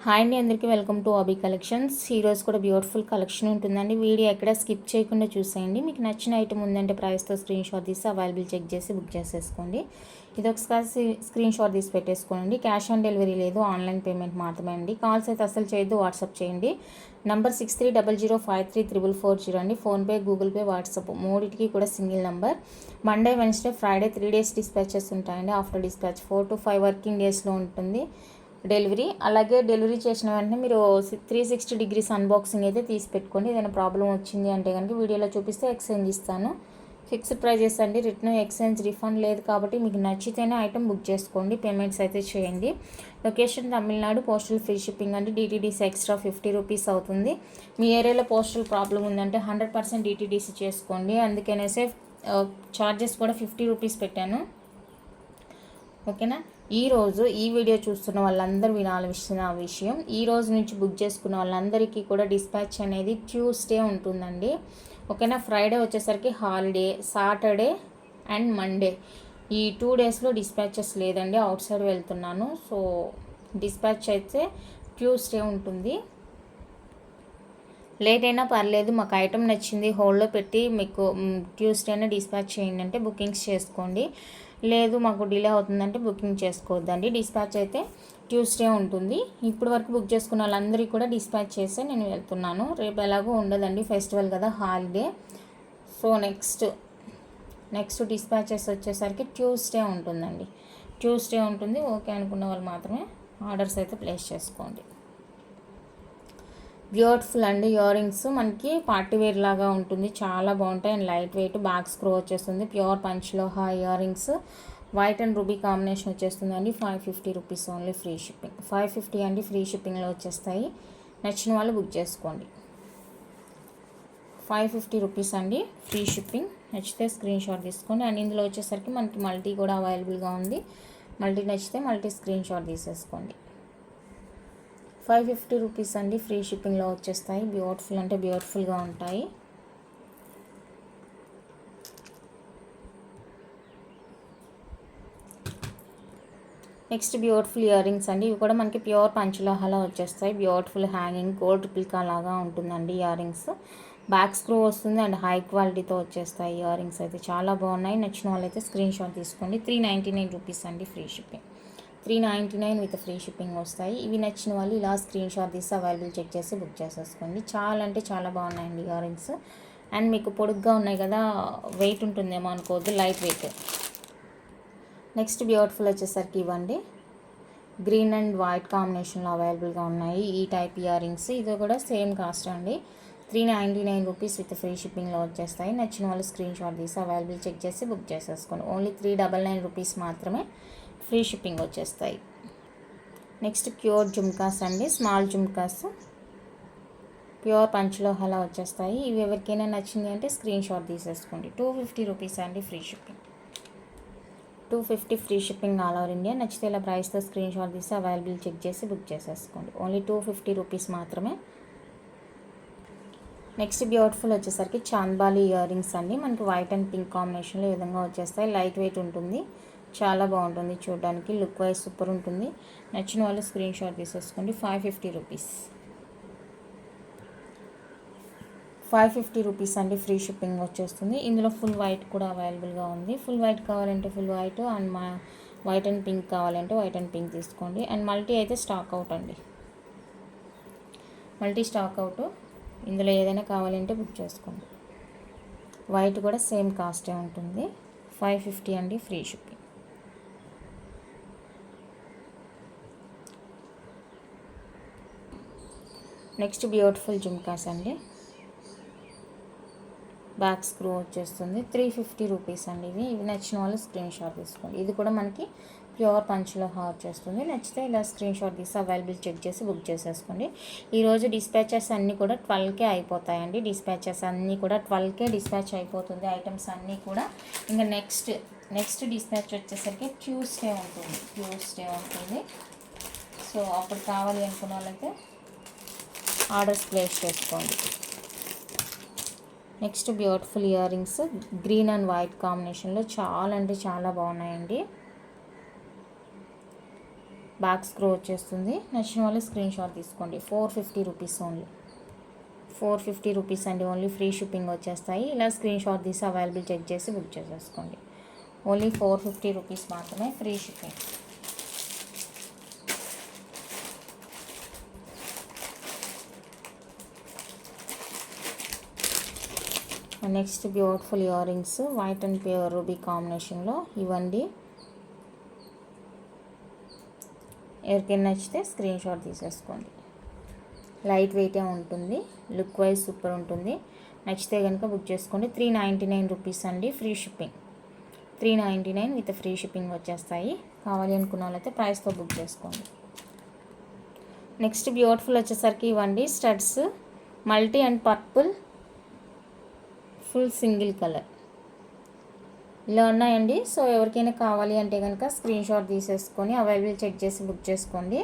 Hi అండి, అందరికీ welcome to ఆబీ collections. ఈరోజు కూడా బ్యూటిఫుల్ కలెక్షన్ ఉంటుందండి. వీడియో ఎక్కడ స్కిప్ చేయకుండా చూసేయండి. మీకు నచ్చిన ఐటమ్ ఉందంటే ప్రైస్తో స్క్రీన్ షాట్ తీసి అవైలబుల్ చెక్ చేసి బుక్ చేసేసుకోండి. ఇది ఒకసారి స్క్రీన్ షాట్ తీసి పెట్టేసుకోండి. క్యాష్ ఆన్ డెలివరీ లేదు, ఆన్లైన్ పేమెంట్ మాత్రమే అండి. కాల్స్ అయితే అసలు చేయొద్దు, వాట్సాప్ చేయండి. నంబర్ 6300533440 అండి. ఫోన్పే, గూగుల్ పే, వాట్సాప్ మూడింటికి కూడా single number. Monday, Wednesday, Friday 3 days dispatches ఉంటాయండి. ఆఫ్టర్ డిస్పాచ్ 4 to 5 వర్కింగ్ డేస్లో ఉంటుంది డెలివరీ. అలాగే డెలివరీ చేసిన వెంటనే మీరు 360 degrees అన్బాక్సింగ్ అయితే తీసి పెట్టుకోండి. ఏదైనా ప్రాబ్లం వచ్చింది అంటే కనుక వీడియోలో చూపిస్తే ఎక్స్చేంజ్ ఇస్తాను. ఫిక్స్డ్ ప్రైజెస్ అండి. రిటర్న్, ఎక్స్చేంజ్, రిఫండ్ లేదు కాబట్టి మీకు నచ్చితేనే ఐటమ్ బుక్ చేసుకోండి. పేమెంట్స్ అయితే చేయండి. Location Tamil Nadu, postal free shipping అండి. డిటీడీసీ ఎక్స్ట్రా 50 రూపీస్ అవుతుంది. మీ ఏరియాలో పోస్టల్ ప్రాబ్లం ఉందంటే 100% డిటీడీసీ చేసుకోండి. అందుకనేసే చార్జెస్ కూడా 50 రూపీస్ పెట్టాను. ఓకేనా. ఈరోజు ఈ వీడియో చూస్తున్న వాళ్ళందరూ వినాల్సిన విషయం, ఈ రోజు నుంచి బుక్ చేసుకున్న వాళ్ళందరికీ కూడా డిస్పాచ్ అనేది ట్యూస్డే ఉంటుందండి. ఓకేనా. ఫ్రైడే వచ్చేసరికి హాలిడే, సాటర్డే అండ్ మండే ఈ 2 daysలో డిస్పాచెస్ లేదండి. అవుట్ సైడ్ వెళ్తున్నాను. సో డిస్పాచ్ అయితే ట్యూస్డే ఉంటుంది. లేట్ అయినా పర్లేదు, మాకు ఐటమ్ నచ్చింది, హోల్డ్లో పెట్టి మీకు ట్యూస్డేనే డిస్పాచ్ చేయండి అంటే బుకింగ్స్ చేసుకోండి. లేదు మాకు డిలే అవుతుందంటే బుకింగ్ చేసుకోవద్దండి. డిస్పాచ్ అయితే ట్యూస్డే ఉంటుంది. ఇప్పటి వరకు బుక్ చేసుకున్న వాళ్ళందరికీ కూడా డిస్పాచ్ చేసే నేను వెళ్తున్నాను. రేపు ఎలాగో ఉండదండి, ఫెస్టివల్ కదా, హాలిడే. సో నెక్స్ట్ డిస్పాచెస్ వచ్చేసరికి ట్యూస్డే ఉంటుందండి. ట్యూస్డే ఉంటుంది. ఓకే అనుకున్న వాళ్ళు మాత్రమే ఆర్డర్స్ అయితే ప్లేస్ చేసుకోండి. బ్యూటిఫుల్ అండి. ఇయర్ రింగ్స్ మనకి పార్టీ వేర్ లాగా ఉంటుంది, చాలా బాగుంటాయి and light weight. Back screw వచ్చేస్తుంది. Pure panchaloha earrings, white and ruby combination వచ్చేస్తుంది అండి. 550 రూపీస్ ఓన్లీ, ఫ్రీ షిప్పింగ్. 550 అండి, ఫ్రీ షిప్పింగ్లో వచ్చేస్తాయి. నచ్చిన వాళ్ళు బుక్ చేసుకోండి. 550 రూపీస్ అండి, ఫ్రీ షిప్పింగ్. నచ్చితే స్క్రీన్ షాట్ తీసుకోండి. అండ్ ఇందులో వచ్చేసరికి మనకి మల్టీ కూడా అవైలబుల్గా ఉంది. మల్టీ నచ్చితే మల్టీ స్క్రీన్ షాట్ తీసేసుకోండి. 550 రూపీస్ అండి, ఫ్రీ షిప్పింగ్లో వచ్చేస్తాయి. బ్యూటిఫుల్ అంటే బ్యూటిఫుల్గా ఉంటాయి. నెక్స్ట్ బ్యూటిఫుల్ ఇయర్ రింగ్స్ అండి. ఇవి కూడా మనకి ప్యూర్ పంచలోహాలో వచ్చేస్తాయి. బ్యూటిఫుల్ హ్యాంగింగ్ గోల్డ్ రిప్లికా లాగా ఉంటుందండి ఇయర్ రింగ్స్. బ్యాక్ స్క్రూ వస్తుంది అండ్ హై క్వాలిటీతో వచ్చేస్తాయి ఇయర్ రింగ్స్ అయితే చాలా బాగున్నాయి. నచ్చిన వాళ్ళైతే స్క్రీన్ షాట్ తీసుకోండి. 399 రూపీస్ అండి, free shipping. 399 with free shipping వస్తాయి. ఇవి నచ్చిన వాళ్ళు ఇలా స్క్రీన్ షాట్ తీసి అవైలబుల్ చెక్ చేసి బుక్ చేసేసుకోండి. చాలా అంటే చాలా బాగున్నాయండి ఇయర్ రింగ్స్. అండ్ మీకు పొడుగ్గా ఉన్నాయి కదా, వెయిట్ ఉంటుందేమో అనుకోవద్దు, లైట్ వెయిట్. నెక్స్ట్ బ్యూటిఫుల్ వచ్చేసరికి ఇవ్వండి, గ్రీన్ అండ్ వైట్ కాంబినేషన్లో అవైలబుల్గా ఉన్నాయి ఈ టైప్ ఇయర్ రింగ్స్. ఇది కూడా సేమ్ కాస్ట్ అండి. 399 రూపీస్ విత్ ఫ్రీ షిప్పింగ్లో వచ్చేస్తాయి. నచ్చిన వాళ్ళు స్క్రీన్ షాట్ తీసి అవైలబుల్ చెక్ చేసి బుక్ చేసేసుకోండి. ఓన్లీ 399 రూపీస్ మాత్రమే, ఫ్రీ షిప్పింగ్ వచ్చేస్తాయి. నెక్స్ట్ ప్యూర్ జుమ్కాస్ అండి, స్మాల్ జుమ్కాస్ ప్యూర్ పంచలోహాలా వచ్చేస్తాయి. ఇవి ఎవరికైనా నచ్చింది అంటే స్క్రీన్ షాట్ తీసేసుకోండి. 250 రూపీస్ అండి, free shipping. 250 free shipping all over India. నచ్చితే ఇలా ప్రైస్తో స్క్రీన్ షాట్ తీసి అవైలబుల్ చెక్ చేసి బుక్ చేసేసుకోండి. ఓన్లీ 250 రూపీస్ మాత్రమే. నెక్స్ట్ బ్యూటిఫుల్ వచ్చేసరికి చాంద్బాలి ఇయర్ రింగ్స్ అండి. మనకి వైట్ అండ్ పింక్ కాంబినేషన్లో ఈ విధంగా వచ్చేస్తాయి. లైట్ వెయిట్ ఉంటుంది, చాలా బాగుంటుంది చూడడానికి, లుక్ వైజ్ సూపర్ ఉంటుంది. నచ్చిన వాళ్ళు స్క్రీన్ షాట్ తీసేసుకోండి. 550 రూపీస్. 550 రూపీస్ అండి, ఫ్రీ షిప్పింగ్ వచ్చేస్తుంది. ఇందులో ఫుల్ వైట్ కూడా అవైలబుల్గా ఉంది. ఫుల్ వైట్ కావాలంటే full white, and white and pink కావాలంటే వైట్ అండ్ పింక్ తీసుకోండి. అండ్ మల్టీ అయితే స్టాక్ అవుట్ అండి, మల్టీ స్టాక్ అవుట్. ఇందులో ఏదైనా కావాలంటే బుక్ చేసుకోండి. వైట్ కూడా సేమ్ కాస్టే ఉంటుంది. 550 అండి, free shipping. Next beautiful jhumkas అండి. బ్యాక్ స్క్రూ వచ్చేస్తుంది. 350 రూపీస్ అండి. ఇవి నచ్చిన వాళ్ళు స్క్రీన్ షాట్ తీసుకోండి. ఇది కూడా మనకి ప్యూర్ పంచలోహా వచ్చేస్తుంది. నచ్చితే ఇలా స్క్రీన్ షాట్ తీసి అవైలబుల్ చెక్ చేసి బుక్ చేసేసుకోండి. ఈరోజు డిస్పాచెస్ అన్నీ కూడా 12కే అయిపోతాయండి. డిస్పాచెస్ అన్నీ కూడా 12కే డిస్పాచ్ అయిపోతుంది ఐటమ్స్ అన్నీ కూడా. ఇంకా నెక్స్ట్ డిస్పాచ్ వచ్చేసరికి ట్యూస్డే ఉంటుంది. సో అప్పుడు కావాలి అనుకున్న వాళ్ళైతే ఆర్డర్స్ ప్లేస్ చేసుకోండి. Next beautiful ear rings, green and white కాంబినేషన్లో చాలా అంటే చాలా బాగున్నాయండి. బ్యాక్ స్క్రూ వచ్చేస్తుంది. నచ్చిన వాళ్ళు స్క్రీన్ షాట్ తీసుకోండి. 450 రూపీస్ ఓన్లీ. 450 రూపీస్ అండి. ఓన్లీ ఫ్రీ షిప్పింగ్ వచ్చేస్తాయి. ఇలా స్క్రీన్ షాట్ తీసి అవైలబుల్ చెక్ చేసి బుక్ చేసేసుకోండి. ఓన్లీ 450 రూపీస్ మాత్రమే free shipping. Next beautiful ear rings white and pure ruby కాంబినేషన్లో ఇవ్వండి. ఎవరికైనా నచ్చితే స్క్రీన్ షాట్ తీసేసుకోండి. లైట్ వెయిటే ఉంటుంది. లుక్ వైజ్ సూపర్ ఉంటుంది. నచ్చితే కనుక బుక్ చేసుకోండి. 399 రూపీస్ అండి. Free shipping. 399 with free shipping వచ్చేస్తాయి. కావాలి అనుకున్న వాళ్ళైతే ప్రైస్తో బుక్ చేసుకోండి. నెక్స్ట్ బ్యూటిఫుల్ వచ్చేసరికి ఇవ్వండి studs multi and purple full single colour ఇలా ఉన్నాయండి. సో ఎవరికైనా కావాలి అంటే కనుక స్క్రీన్ షాట్ తీసేసుకొని అవైలబుల్ చెక్ చేసి బుక్ చేసుకోండి.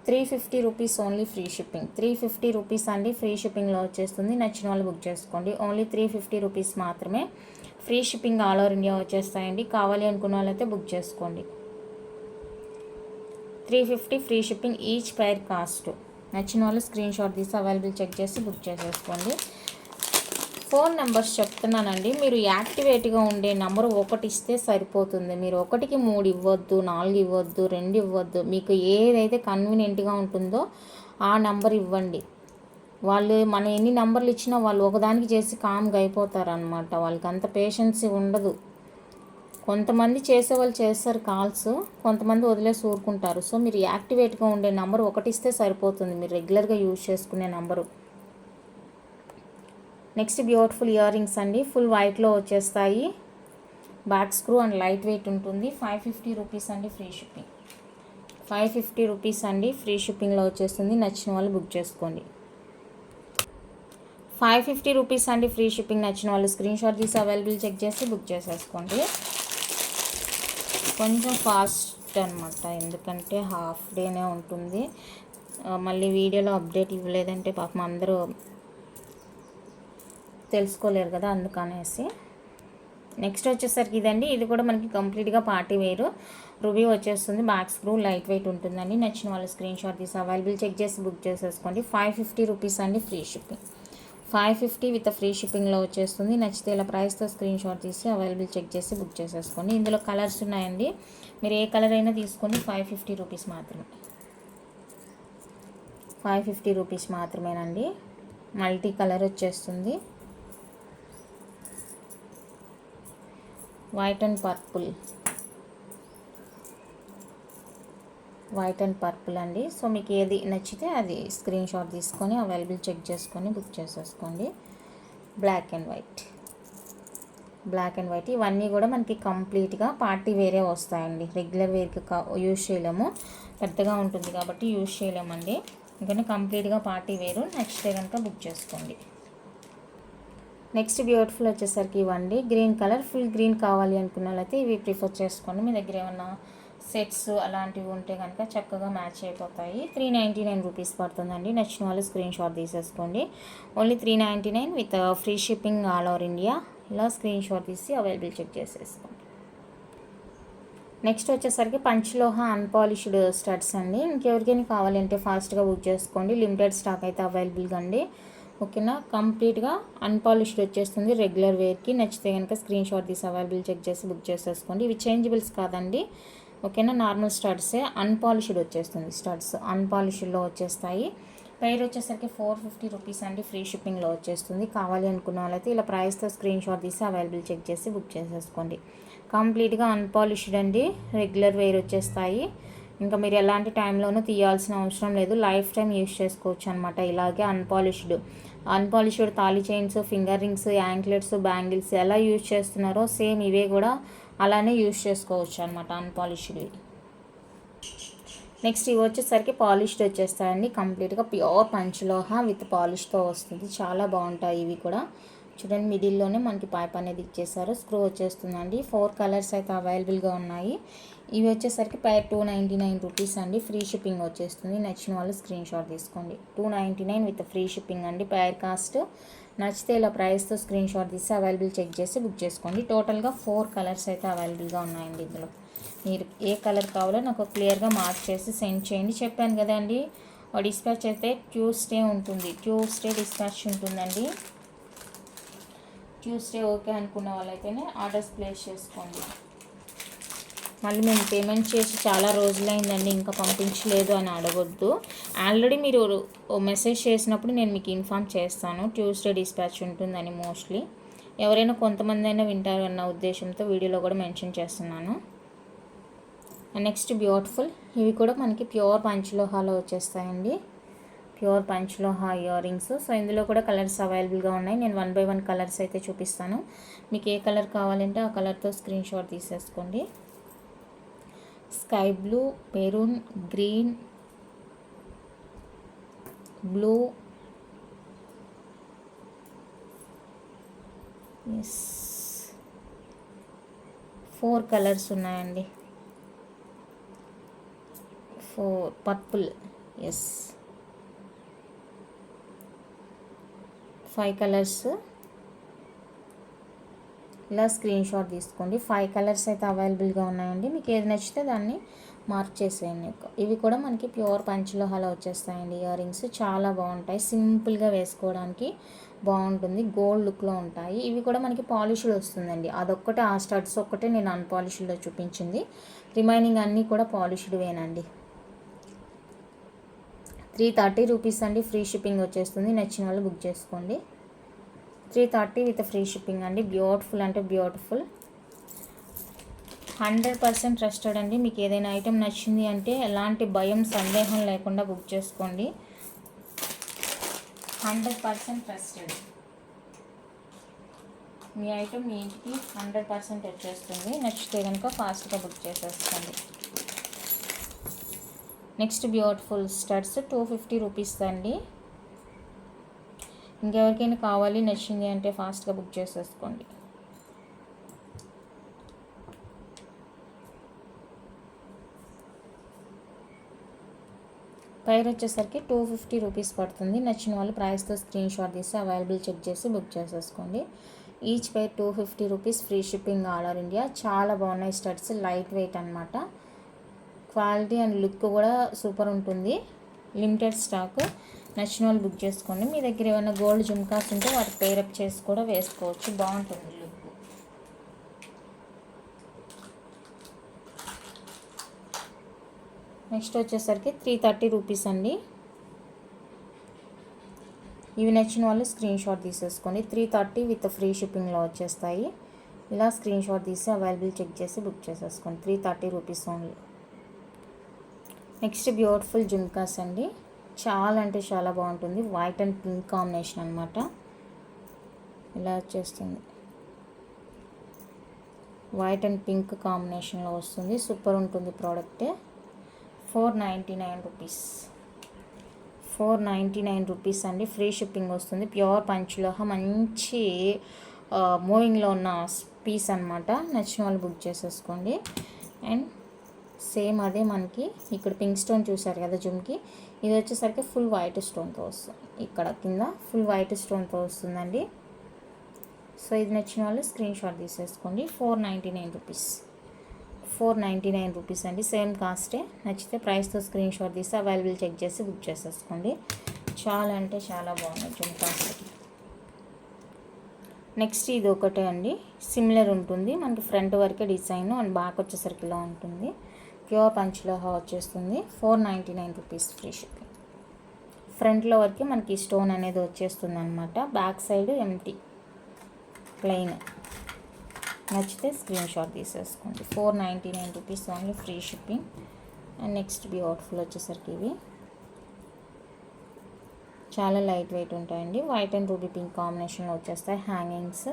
350 rupees only free shipping. 350 rupees అండి. ఫ్రీ షిప్పింగ్లో వచ్చేస్తుంది. నచ్చిన వాళ్ళు బుక్ చేసుకోండి. ఓన్లీ 350 రూపీస్ మాత్రమే free shipping all over India వచ్చేస్తాయండి. కావాలి అనుకున్న వాళ్ళైతే బుక్ చేసుకోండి. 350 free shipping each pair cost. నచ్చిన వాళ్ళు స్క్రీన్ షాట్ తీసి అవైలబుల్ చెక్ చేసి బుక్ చేసేసుకోండి. ఫోన్ నెంబర్స్ చెప్తున్నానండి. మీరు యాక్టివేట్గా ఉండే నెంబర్ ఒకటి ఇస్తే సరిపోతుంది. మీరు ఒకటికి 3 ఇవ్వద్దు, 4 ఇవ్వద్దు, 2 ఇవ్వద్దు. మీకు ఏదైతే కన్వీనియంట్గా ఉంటుందో ఆ నెంబర్ ఇవ్వండి. వాళ్ళు మనం ఎన్ని నెంబర్లు ఇచ్చినా వాళ్ళు ఒకదానికి చేసి కామ్గా అయిపోతారనమాట. వాళ్ళకి అంత పేషెన్సీ ఉండదు. కొంతమంది చేసేవాళ్ళు చేస్తారు కాల్స్, కొంతమంది వదిలేసి ఊరుకుంటారు. సో మీరు యాక్టివేట్గా ఉండే నెంబర్ ఒకటి ఇస్తే సరిపోతుంది. మీరు రెగ్యులర్గా యూజ్ చేసుకునే number. Next beautiful ear rings అండి. ఫుల్ వైట్లో వచ్చేస్తాయి. Back screw and light wait ఉంటుంది. 550 రూపీస్ అండి. Free shipping. 550 రూపీస్ అండి. ఫ్రీ షిప్పింగ్లో వచ్చేస్తుంది. నచ్చిన వాళ్ళు బుక్ చేసుకోండి. 550 రూపీస్ అండి. Free shipping. నచ్చిన వాళ్ళు స్క్రీన్ షాట్ తీసి అవైలబుల్ చెక్ చేసి బుక్ చేసేసుకోండి. కొంచెం ఫాస్ట్ అనమాట, ఎందుకంటే హాఫ్ డేనే ఉంటుంది. మళ్ళీ వీడియోలో అప్డేట్ ఇవ్వలేదంటే పాపం అందరూ తెలుసుకోలేరు కదా, అందుకనేసి. నెక్స్ట్ వచ్చేసరికి ఇదండి. ఇది కూడా మనకి కంప్లీట్గా పార్టీ వేరు రూబీ వచ్చేస్తుంది. బ్యాక్ స్క్రూ లైట్ వెయిట్ ఉంటుందండి. నచ్చిన వాళ్ళు స్క్రీన్ షాట్ తీసి అవైలబుల్ చెక్ చేసి బుక్ చేసేసుకోండి. 550 రూపీస్ అండి. Free shipping. 550 విత్ ఫ్రీ షిప్పింగ్లో వచ్చేస్తుంది. నచ్చితే ఇలా ప్రైస్తో స్క్రీన్ షాట్ తీసి అవైలబుల్ చెక్ చేసి బుక్ చేసేసుకోండి. ఇందులో కలర్స్ ఉన్నాయండి. మీరు ఏ కలర్ అయినా తీసుకోండి. 550 రూపీస్ మాత్రమే. 550 రూపీస్ మాత్రమేనండి. మల్టీ కలర్ వచ్చేస్తుంది. వైట్ అండ్ పర్పుల్ అండి. సో మీకు ఏది నచ్చితే అది స్క్రీన్ షాట్ తీసుకొని అవైలబుల్ చెక్ చేసుకొని బుక్ చేసేసుకోండి. బ్లాక్ అండ్ వైట్ ఇవన్నీ కూడా మనకి కంప్లీట్గా పార్టీ వేరే వస్తాయండి. రెగ్యులర్ వేర్కి యూజ్ చేయలేము, పెద్దగా ఉంటుంది కాబట్టి యూజ్ చేయలేమండి. ఇంకా కంప్లీట్గా పార్టీ వేరు. నచ్చితే కనుక బుక్ చేసుకోండి. నెక్స్ట్ బ్యూటిఫుల్ వచ్చేసరికి ఇవ్వండి గ్రీన్ కలర్. ఫుల్ గ్రీన్ కావాలి అనుకున్న వాళ్ళైతే ఇవి ప్రిఫర్ చేసుకోండి. మీ దగ్గర ఏమన్నా సెట్స్ అలాంటివి ఉంటే కనుక చక్కగా మ్యాచ్ అయిపోతాయి. 399 రూపీస్ పడుతుందండి. నచ్చిన వాళ్ళు స్క్రీన్ షాట్ తీసేసుకోండి. Only 399 with free shipping all over India. ఇలా స్క్రీన్ షాట్ తీసి అవైలబుల్ చెక్ చేసేసుకోండి. నెక్స్ట్ వచ్చేసరికి పంచలోహ అన్పాలిష్డ్ స్టడ్స్ అండి. ఇంకెవరికైనా కావాలంటే ఫాస్ట్గా బుక్ చేసుకోండి. లిమిటెడ్ స్టాక్ అయితే అవైలబుల్గా అండి. ఓకేనా. కంప్లీట్గా అన్పాలిష్డ్ వచ్చేస్తుంది రెగ్యులర్ వేర్కి. నచ్చితే కనుక స్క్రీన్ షాట్ తీసి అవైలబుల్ చెక్ చేసి బుక్ చేసేసుకోండి. ఇవి చేంజబుల్స్ కాదండి. ఓకేనా. నార్మల్ స్టడ్సే. అన్పాలిష్డ్ వచ్చేస్తుంది. స్టడ్స్ అన్పాలిష్డ్లో వచ్చేస్తాయి. ప్రైస్ వచ్చేసరికి 450 రూపీస్ అండి. ఫ్రీ షిప్పింగ్లో వచ్చేస్తుంది. కావాలి అనుకున్న వాళ్ళైతే ఇలా ప్రైస్తో స్క్రీన్ షాట్ తీసి అవైలబుల్ చెక్ చేసి బుక్ చేసేసుకోండి. కంప్లీట్గా అన్పాలిష్డ్ అండి. రెగ్యులర్ వేర్ వచ్చేస్తాయి. ఇంకా మీరు ఎలాంటి టైంలోనూ తీయాల్సిన అవసరం లేదు. లైఫ్ టైం యూజ్ చేసుకోవచ్చు అనమాట. ఇలాగే unpolished thali chains, finger rings, anklets, bangles ఎలా యూజ్ చేస్తున్నారో సేమ్ ఇవే కూడా అలానే యూజ్ చేసుకోవచ్చు అనమాట అన్పాలిష్డ్వి. నెక్స్ట్ ఇవి వచ్చేసరికి పాలిష్డ్ వచ్చేస్తాయండి. కంప్లీట్గా ప్యూర్ పంచలోహ విత్ పాలిష్తో వస్తుంది. చాలా బాగుంటాయి ఇవి కూడా. చూడండి మిడిల్లోనే మనకి పైప్ అనేది ఇచ్చేసారు. స్క్రూ వచ్చేస్తుందండి. 4 కలర్స్ అయితే అవైలబుల్గా ఉన్నాయి. ఇవి వచ్చేసరికి ప్రైస్ 299 రూపీస్ అండి. ఫ్రీ షిప్పింగ్ వచ్చేస్తుంది. నచ్చిన వాళ్ళు స్క్రీన్ షాట్ తీసుకోండి. 299 విత్ ఫ్రీ షిప్పింగ్ అండి. Prior cost. నచ్చితే ఇలా ప్రైస్తో స్క్రీన్ షాట్ తీసి అవైలబుల్ చెక్ చేసి బుక్ చేసుకోండి. టోటల్గా 4 కలర్స్ అయితే అవైలబుల్గా ఉన్నాయండి. ఇందులో మీరు ఏ కలర్ కావాలో నాకు క్లియర్గా మార్క్ చేసి సెండ్ చేయండి. చెప్పాను కదండి డిస్పాచ్ అయితే ట్యూస్డే ఉంటుంది, ట్యూస్డే డిస్పాచ్ ఉంటుందండి. ట్యూస్డే ఓకే అనుకున్న వాళ్ళైతేనే ఆర్డర్స్ ప్లేస్ చేసుకోండి. మళ్ళీ మేము పేమెంట్ చేసి చాలా రోజులైందండి ఇంకా పంపించలేదు అని అడగొద్దు. ఆల్రెడీ మీరు మెసేజ్ చేసినప్పుడు నేను మీకు ఇన్ఫామ్ చేస్తాను ట్యూస్డే డిస్పాచ్ ఉంటుందని. మోస్ట్లీ ఎవరైనా కొంతమంది అయినా వింటారు అన్న ఉద్దేశంతో వీడియోలో కూడా మెన్షన్ చేస్తున్నాను. నెక్స్ట్ బ్యూటిఫుల్, ఇవి కూడా మనకి ప్యూర్ పంచలోహాలో వచ్చేస్తాయండి. Pure panchaloha earrings. So ఇందులో కూడా కలర్స్ అవైలబుల్గా ఉన్నాయి. నేను 1 by 1 కలర్స్ అయితే చూపిస్తాను. మీకు ఏ కలర్ కావాలంటే ఆ కలర్తో స్క్రీన్ షాట్ తీసేసుకోండి. Sky blue, maroon, green, blue, S 4 colours ఉన్నాయండి. 4 పర్పుల్, ఎస్ 5 కలర్స్. ఇలా స్క్రీన్ షాట్ తీసుకోండి. 5 కలర్స్ అయితే అవైలబుల్గా ఉన్నాయండి. మీకు ఏది నచ్చితే దాన్ని మార్క్ చేసేయండి. ఇవి కూడా మనకి ప్యూర్ పంచలోహాలో వచ్చేస్తాయండి. ఇయర్ రింగ్స్ చాలా బాగుంటాయి, సింపుల్గా వేసుకోవడానికి బాగుంటుంది, గోల్డ్ లుక్లో ఉంటాయి. ఇవి కూడా మనకి పాలిష్డ్ వస్తుందండి. అదొక్కటే, ఆ స్టడ్స్ ఒక్కటే నేను అన్పాలిష్డ్లో చూపించింది, రిమైనింగ్ అన్నీ కూడా పాలిష్డ్ వేనండి. 330 రూపీస్ అండి. ఫ్రీ షిప్పింగ్ వచ్చేస్తుంది. నచ్చిన వాళ్ళు బుక్ చేసుకోండి. 330 విత్ ఫ్రీ షిప్పింగ్ అండి. బ్యూటిఫుల్ అంటే బ్యూటిఫుల్, 100% ట్రస్టెడ్ అండి. మీకు ఏదైనా ఐటెం నచ్చింది అంటే ఎలాంటి భయం సందేహం లేకుండా బుక్ చేసుకోండి. 100% ట్రస్టెడ్. మీ ఐటెం మీ ఇంటికి 100% వచ్చేస్తుంది. నచ్చితే కనుక ఫాస్ట్గా బుక్ చేసేసుకోండి. నెక్స్ట్ బ్యూటిఫుల్ స్టడ్స్ 250 రూపీస్ అండి. ఇంకెవరికైనా కావాలి నచ్చింది అంటే ఫాస్ట్గా బుక్ చేసేసుకోండి. ప్రైస్ వచ్చేసరికి 250 రూపీస్ పడుతుంది. నచ్చిన వాళ్ళు ప్రైస్తో స్క్రీన్ షాట్ తీసి అవైలబుల్ చెక్ చేసి బుక్ చేసేసుకోండి. Each pair 250 rupees, free shipping all over India. చాలా బాగున్నాయి స్టడ్స్, లైట్ వెయిట్ అనమాట. క్వాలిటీ అండ్ లుక్ కూడా సూపర్ ఉంటుంది. Limited stock. నచ్చిన వాళ్ళు బుక్ చేసుకోండి. మీ దగ్గర ఏమైనా గోల్డ్ జుమ్కాస్ ఉంటే వాటి పేరప్ చేసి కూడా వేసుకోవచ్చు, బాగుంటుంది లుక్. నెక్స్ట్ వచ్చేసరికి 330 రూపీస్ అండి. ఇవి నచ్చిన వాళ్ళు స్క్రీన్ షాట్ తీసేసుకోండి. 330 విత్ ఫ్రీ షిప్పింగ్లో వచ్చేస్తాయి. ఇలా స్క్రీన్ షాట్ తీసి అవైలబుల్ చెక్ చేసి బుక్ చేసేసుకోండి. 330 rupees only. Next beautiful jhumkas అండి. చాలా అంటే చాలా బాగుంటుంది. వైట్ అండ్ పింక్ కాంబినేషన్ అనమాట. ఇలా వచ్చేస్తుంది, వైట్ అండ్ పింక్ కాంబినేషన్లో వస్తుంది. సూపర్ ఉంటుంది ప్రోడక్ట్. 499 రూపీస్. 499 రూపీస్ అండి. ఫ్రీ షిప్పింగ్ వస్తుంది. ప్యూర్ పంచలోహ, మంచి మూవింగ్లో ఉన్న పీస్ అనమాట. నచ్చిన వాళ్ళు బుక్ చేసేసుకోండి. అండ్ సేమ్ అదే మనకి ఇక్కడ పింక్ స్టోన్ చూసారు కదా జుమ్కి, ఇది వచ్చేసరికి ఫుల్ వైట్ స్టోన్తో వస్తుంది. ఇక్కడ కింద ఫుల్ వైట్ స్టోన్తో వస్తుందండి. సో ఇది నచ్చిన వాళ్ళు స్క్రీన్ షాట్ తీసేసుకోండి. 499 రూపీస్. 499 రూపీస్ అండి. సేమ్ కాస్టే. నచ్చితే ప్రైస్తో స్క్రీన్ షాట్ తీసి అవైలబుల్ చెక్ చేసి బుక్ చేసేసుకోండి. చాలా అంటే చాలా బాగున్నాయి జుమ్కాస్. నెక్స్ట్ ఇది ఒకటే అండి, సిమిలర్ ఉంటుంది మనకి. ఫ్రంట్ వరకే డిజైన్ అండ్ బ్యాక్ వచ్చేసరికి ఇలా ఉంటుంది. ప్యూర్ పంచలోహ వచ్చేస్తుంది. 499 రూపీస్ ఫ్రీ షిప్పింగ్. ఫ్రంట్లో వరకు మనకి స్టోన్ అనేది వచ్చేస్తుంది అనమాట. Back side empty plain. నచ్చితే స్క్రీన్ షాట్ తీసేసుకోండి. 499 rupees only, free shipping. And next beautiful వచ్చేసరికి ఇవి చాలా లైట్ వెయిట్ ఉంటాయండి. వైట్ అండ్ రూబీ పింక్ కాంబినేషన్లో వచ్చేస్తాయి. హ్యాంగింగ్స్